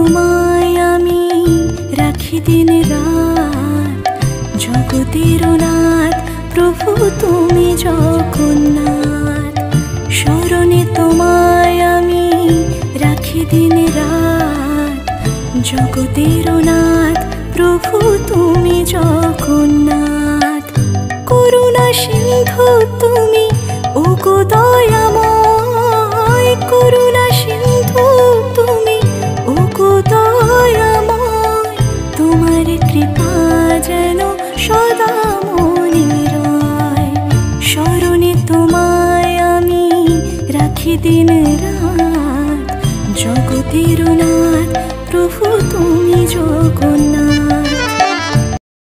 তোমায় আমি রাখি দিন রাত, জগতের নাথ প্রভু তুমি জগন্নাথ। শরণে তোমায় আমি রাখি দিন রাত, জগতের নাথ প্রভু তুমি জগন্নাথ। করুণা সিন্ধু তুমি ওগো দয়াময়, করুণা সিন্ধু তুমি ওগো দয়াময়। তোমার কৃপা যেন সদা মনে রয়। শরণে তোমায় আমি রাখি দিন রাত, জগতের নাথ প্রভু তুমি জগন্নাথ।